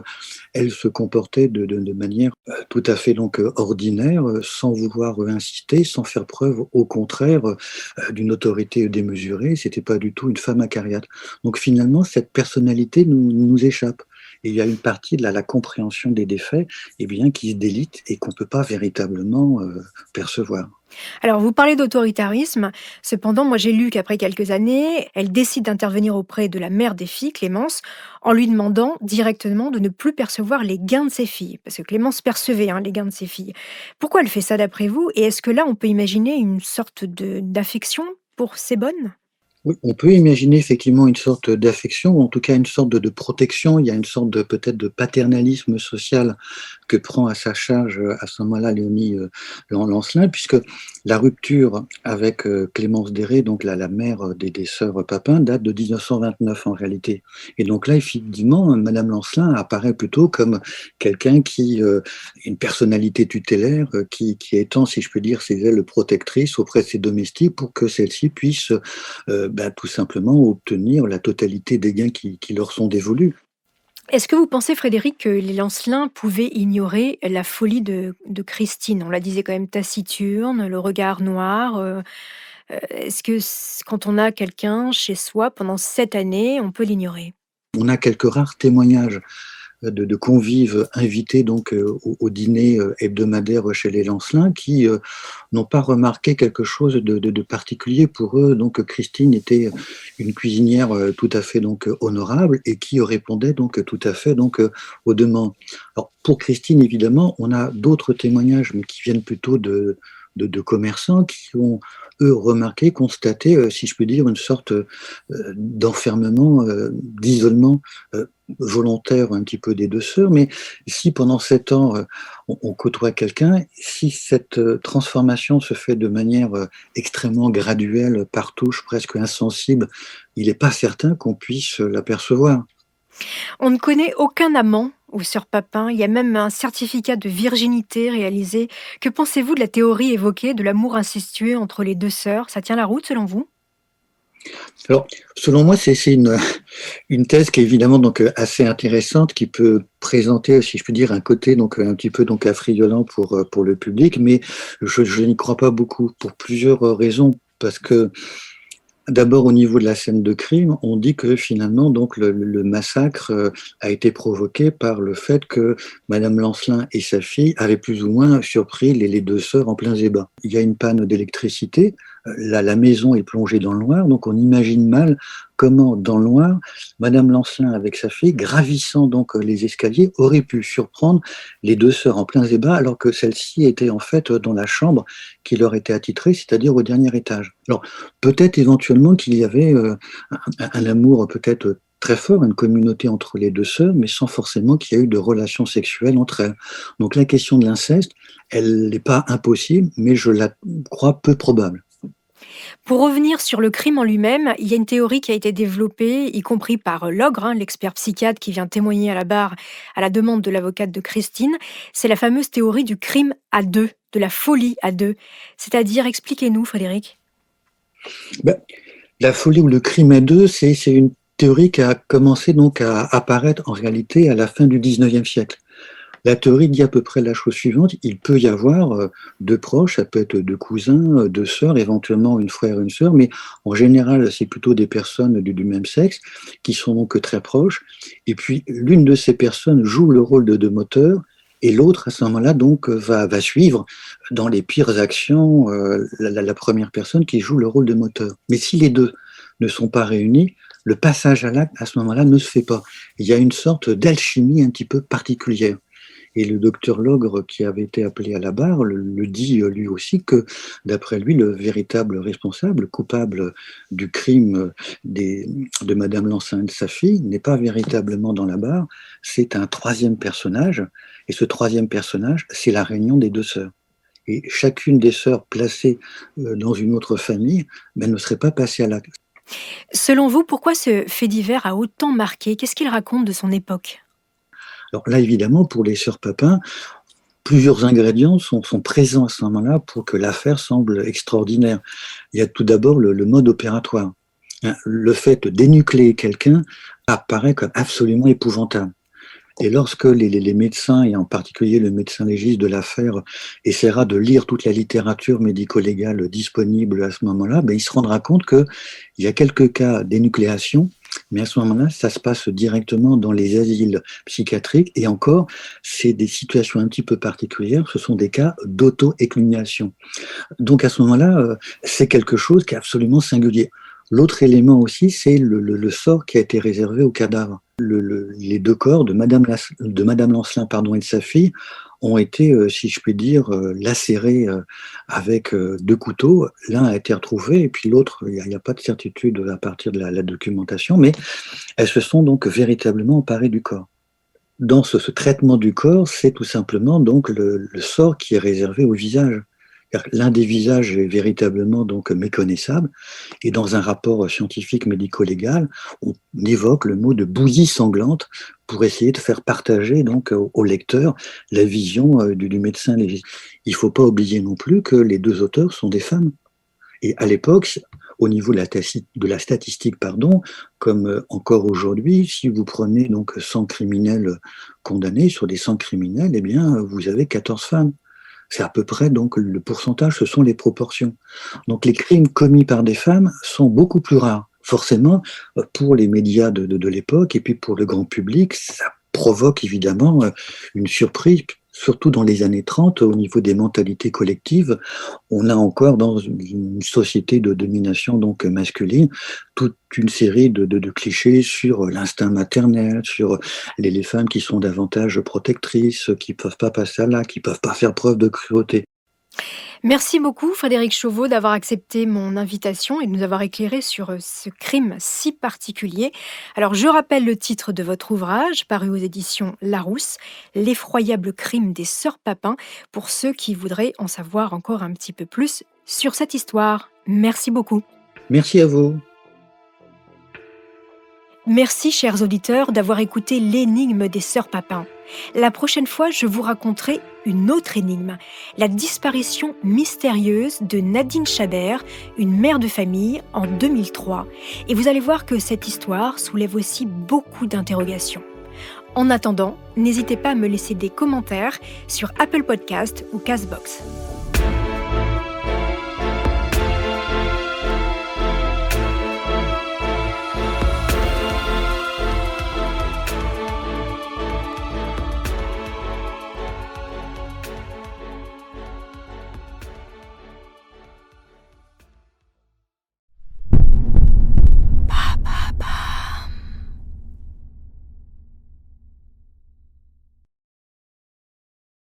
elle se comportait de manière tout à fait donc ordinaire, sans vouloir insister, sans faire preuve, au contraire, d'une autorité démesurée. C'était pas du tout une femme acariâtre. Donc finalement, cette personnalité nous échappe. Et il y a une partie de la compréhension des faits qui se délite et qu'on ne peut pas véritablement percevoir. Alors, vous parlez d'autoritarisme. Cependant, moi, j'ai lu qu'après quelques années, elle décide d'intervenir auprès de la mère des filles, Clémence, en lui demandant directement de ne plus percevoir les gains de ses filles. Parce que Clémence percevait les gains de ses filles. Pourquoi elle fait ça d'après vous? Et est-ce que là, on peut imaginer une sorte d'affection pour ces bonnes? Oui, on peut imaginer effectivement une sorte d'affection, ou en tout cas une sorte de protection. Il y a une sorte de peut-être de paternalisme social que prend à sa charge à ce moment-là Léonie Lancelin, puisque la rupture avec Clémence Déré, donc la mère des sœurs Papin, date de 1929 en réalité. Et donc là, effectivement, Madame Lancelin apparaît plutôt comme quelqu'un qui, une personnalité tutélaire, qui étend, si je peux dire, ses ailes protectrices auprès de ses domestiques pour que celles-ci puissent tout simplement obtenir la totalité des gains qui leur sont dévolus. Est-ce que vous pensez, Frédéric, que les Lancelin pouvaient ignorer la folie de Christine? On la disait quand même taciturne, le regard noir. Est-ce que quand on a quelqu'un chez soi pendant 7 années, on peut l'ignorer? On a quelques rares témoignages de convives invités donc au dîner hebdomadaire chez les Lancelin qui n'ont pas remarqué quelque chose de particulier pour eux. Donc Christine était une cuisinière tout à fait donc honorable et qui répondait donc tout à fait donc aux demandes. Alors pour Christine évidemment, on a d'autres témoignages mais qui viennent plutôt de commerçants qui ont eux remarqué, constaté, si je peux dire, une sorte d'enfermement, d'isolement volontaire un petit peu des deux sœurs, mais si pendant 7 ans on côtoie quelqu'un, si cette transformation se fait de manière extrêmement graduelle, par touche, presque insensible, il n'est pas certain qu'on puisse l'apercevoir. On ne connaît aucun amant aux sœurs Papin. Il y a même un certificat de virginité réalisé. Que pensez-vous de la théorie évoquée de l'amour incestueux entre les deux sœurs? Ça tient la route selon vous? Alors, selon moi, c'est une thèse qui est évidemment donc assez intéressante, qui peut présenter, si je peux dire, un côté donc un petit peu donc affriolant pour le public, mais je n'y crois pas beaucoup pour plusieurs raisons, parce que d'abord, au niveau de la scène de crime, on dit que finalement, donc, le massacre a été provoqué par le fait que Madame Lancelin et sa fille avaient plus ou moins surpris les deux sœurs en plein débat. Il y a une panne d'électricité, la maison est plongée dans le noir, donc on imagine mal comment, dans le noir, Madame Lancelin avec sa fille, gravissant donc les escaliers, aurait pu surprendre les deux sœurs en plein débat, alors que celles-ci étaient en fait dans la chambre qui leur était attitrée, c'est-à-dire au dernier étage. Alors, peut-être éventuellement qu'il y avait un amour peut-être très fort, une communauté entre les deux sœurs, mais sans forcément qu'il y ait eu de relations sexuelles entre elles. Donc la question de l'inceste, elle n'est pas impossible, mais je la crois peu probable. Pour revenir sur le crime en lui-même, il y a une théorie qui a été développée, y compris par Logre, l'expert psychiatre qui vient témoigner à la barre à la demande de l'avocate de Christine. C'est la fameuse théorie du crime à deux, de la folie à deux. C'est-à-dire, expliquez-nous, Frédéric. La folie ou le crime à deux, c'est une théorie qui a commencé donc à apparaître en réalité à la fin du 19e siècle. La théorie dit à peu près la chose suivante, il peut y avoir deux proches, ça peut être deux cousins, deux sœurs, éventuellement une frère et une sœur, mais en général c'est plutôt des personnes du même sexe qui sont donc très proches, et puis l'une de ces personnes joue le rôle de moteur, et l'autre à ce moment-là donc va suivre dans les pires actions la première personne qui joue le rôle de moteur. Mais si les deux ne sont pas réunis, le passage à l'acte à ce moment-là ne se fait pas. Il y a une sorte d'alchimie un petit peu particulière. Et le docteur Logre, qui avait été appelé à la barre, le dit lui aussi que, d'après lui, le véritable responsable, coupable du crime de Madame Lancelin et de sa fille, n'est pas véritablement dans la barre, c'est un troisième personnage, et ce troisième personnage, c'est la réunion des deux sœurs. Et chacune des sœurs placées dans une autre famille ne serait pas passée à l'acte. Selon vous, pourquoi ce fait divers a autant marqué? Qu'est-ce qu'il raconte de son époque? Alors là, évidemment, pour les sœurs Papin, plusieurs ingrédients sont présents à ce moment-là pour que l'affaire semble extraordinaire. Il y a tout d'abord le mode opératoire. Le fait d'énucléer quelqu'un apparaît comme absolument épouvantable. Et lorsque les médecins, et en particulier le médecin légiste de l'affaire, essaiera de lire toute la littérature médico-légale disponible à ce moment-là, il se rendra compte qu'il y a quelques cas d'énucléation, mais à ce moment-là, ça se passe directement dans les asiles psychiatriques, et encore, c'est des situations un petit peu particulières, ce sont des cas d'auto-éclumation. Donc à ce moment-là, c'est quelque chose qui est absolument singulier. L'autre élément aussi, c'est le sort qui a été réservé au cadavre. Les deux corps de Madame Lancelin et de sa fille ont été, si je puis dire, lacérées avec 2 couteaux. L'un a été retrouvé et puis l'autre, il n'y a pas de certitude à partir de la documentation, mais elles se sont donc véritablement emparées du corps. Dans ce traitement du corps, c'est tout simplement donc le sort qui est réservé au visage. L'un des visages est véritablement donc méconnaissable, et dans un rapport scientifique médico-légal, on évoque le mot de bouillie sanglante pour essayer de faire partager donc au lecteur la vision du médecin légiste. Il ne faut pas oublier non plus que les 2 auteurs sont des femmes. Et à l'époque, au niveau de la statistique, comme encore aujourd'hui, si vous prenez donc 100 criminels condamnés, sur des 100 criminels, eh bien, vous avez 14 femmes. C'est à peu près donc le pourcentage, ce sont les proportions. Donc les crimes commis par des femmes sont beaucoup plus rares. Forcément, pour les médias de l'époque et puis pour le grand public, ça provoque évidemment une surprise, surtout dans les années 30, au niveau des mentalités collectives. On a encore dans une société de domination donc masculine toute une série de clichés sur l'instinct maternel, sur les femmes qui sont davantage protectrices, qui ne peuvent pas passer à l'acte, qui ne peuvent pas faire preuve de cruauté. Merci beaucoup Frédéric Chauveau d'avoir accepté mon invitation et de nous avoir éclairé sur ce crime si particulier. Alors je rappelle le titre de votre ouvrage, paru aux éditions Larousse, L'effroyable crime des sœurs Papin, pour ceux qui voudraient en savoir encore un petit peu plus sur cette histoire. Merci beaucoup. Merci à vous. Merci, chers auditeurs, d'avoir écouté l'énigme des sœurs Papin. La prochaine fois, je vous raconterai une autre énigme, la disparition mystérieuse de Nadine Chabert, une mère de famille, en 2003. Et vous allez voir que cette histoire soulève aussi beaucoup d'interrogations. En attendant, n'hésitez pas à me laisser des commentaires sur Apple Podcast ou Castbox.